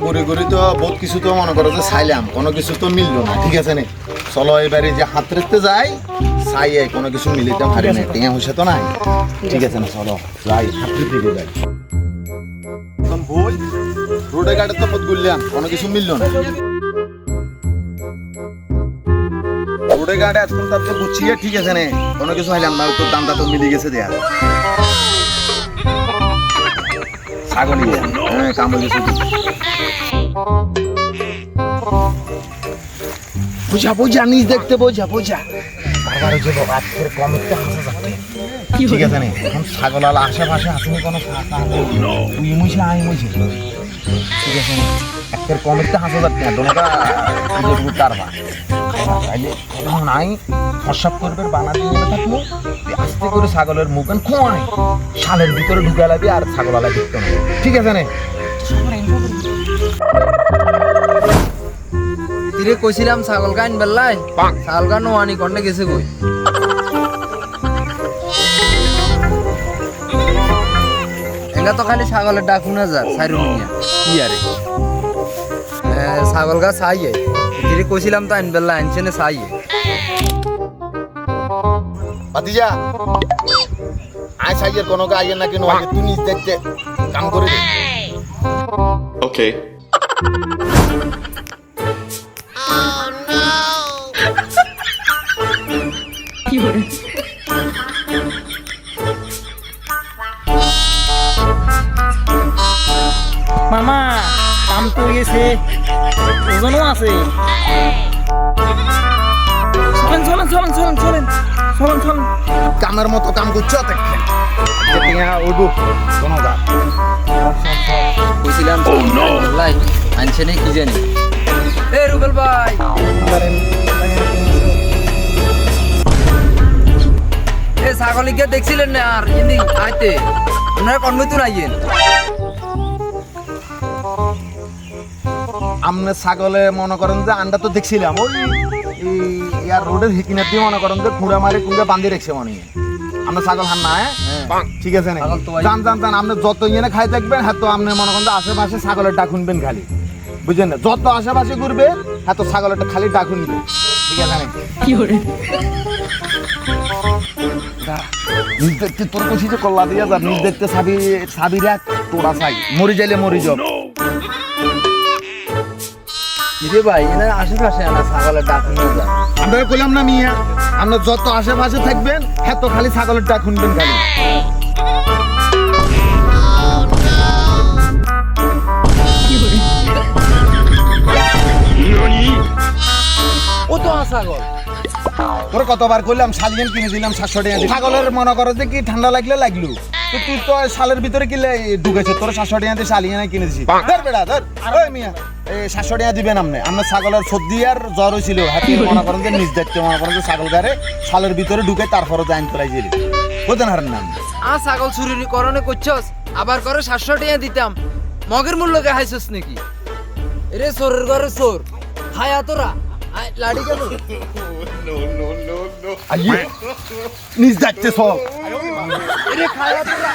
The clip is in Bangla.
ঘুরে ঘুরে তো বহুত কিছু তো মনে করো যে চাইলাম, কোনো কিছু তো মিললো না, ঠিক আছে না? চলো এবারে যে হাত রেখতে যাই, চাই কোনো কিছু মিলিতে পারি না, টেঙা হয়েছে তো নাই, ঠিক আছে না? চলো যাই, হাত রেখতে যাই। বই রোডে গাড়ি তো পথ ঘুরলাম, কোনো কিছু মিললো না। রোডে গাড়ি এখন তার তো গুছিয়ে, ঠিক আছে না? কোনো কিছু হইলাম না, তোর দামটা তো মিলে গেছে দেয়া। ছাগল হ্যাঁ, কাম হয়ে গেছে। বুঝা বুঝা নিজ দেখতে বোঝা বোঝা ঠিক আছে না? এখন ছাগল আলা আশেপাশে আসেনি কোনো তুই মুছে আই মুছে, ঠিক আছে না? একের কমের 5,000 টাকা দোনোটা কারবা চাইলে নাই প্রসাব করবে, বানা দিয়ে থাকবো আস্তে করে ছাগলের মুখেন খোঁয়াই শালের ভিতরে ঢুকে লাগবে আর ছাগল আলা দেখতে না, ঠিক আছে না? তিরে কইছিলাম ছাগল গাইন বেল্লাই, ছাগল গান ওয়ানি কন্নে গেছে কই? এঙ্গা তো খালি ছাগলের ডাক শুনা যা সাইরুনিয়া কি আরে ছাগল গা চাইয়ে তিরে কইছিলাম তো আইন বেল্লা আনছে না চাইয়ে ভাতিজা আয় সাইয়ের কোনো গাইয়ে না কেন আগে তুই নিজ দেখতে কাম করে দে। Okay. মামা কাম তো গেছে, ওজনও আছে। চলেন চলেন চলেন চলেন চলেন চলেন চলেন কামের মতো কাম করছো দেখেন ওইবু কোনো গা কইছিলাম বেল্লাই আনছে না কি জানি। এ রুবেল ভাই এ ছাগলিকে দেখছিলেন না আর ইনি আইতে আপনারা কনমই তো নাইয়েন। আমনে ছাগলে মনে করেন যে আন্ডা তো দেখছিলাম ওই ইয়ার রোডের হিকিনার দিয়ে মনে করেন যে কুড়া মারে কুড়া বান্ধি রেখছে মনে হয় আমরা ছাগল হান না, হ্যাঁ ঠিক আছে না? জান জান জান আপনি যত ইয়ে খাই থাকবেন হ্যাঁ তো আপনি মনে করেন যে আশেপাশে ছাগলের ডাক শুনবেন খালি, বুঝলেন না? যত আশেপাশে ঘুরবে হ্যাঁ তো ছাগলেরটা খালি ডাক শুনবে, ঠিক আছে না? কি করে নিজ দেখতে তোর কছি যে কল্লা দিয়া যা, নিজ দেখতে সাবি রাখ তোরা চাই মরি যাইলে মরি যাব। ইরে ভাই এনার আশেপাশে আনা ছাগলের ডাক শুনে যা। আমরা কইলাম না মিয়া, আমরা যত আশেপাশে থাকবেন হ্যাঁ তো খালি ছাগলের ডাক শুনবেন খালি। ও তো ছাগল তোর কতবার কইলাম শালিয়ান কিনে দিলাম 700 টাকা দিয়ে। ছাগলের মনে করো যে কি ঠান্ডা লাগলে লাগলো, তো তুই তো শালের ভিতরে কিলে ঢুকেছে, তোর 700 টাকা দিয়ে শালিয়ান কিনে দিছি। ধর বেড়া ধর, ওই মিয়া এই 700 টাকা দিবেন আপনি। আমরা ছাগলের সর্দি আর জ্বর হয়েছিল, হাতে মনে করেন যে নিজ দেখতে মনে করেন যে ছাগল গারে শালের ভিতরে ঢুকে তারপরে জাইন তোলাই দিলি বুঝেন হারেন নাম। ছাগল চুরি করনে করছস আবার করে 700 টাকা দিতাম, মগের মূল্যকে হাইছস নাকি? এরে চোরের ঘরে চোর খায়া তোরা লাড়ি গেল নিজ দেখতে সব এরে খায়া তোরা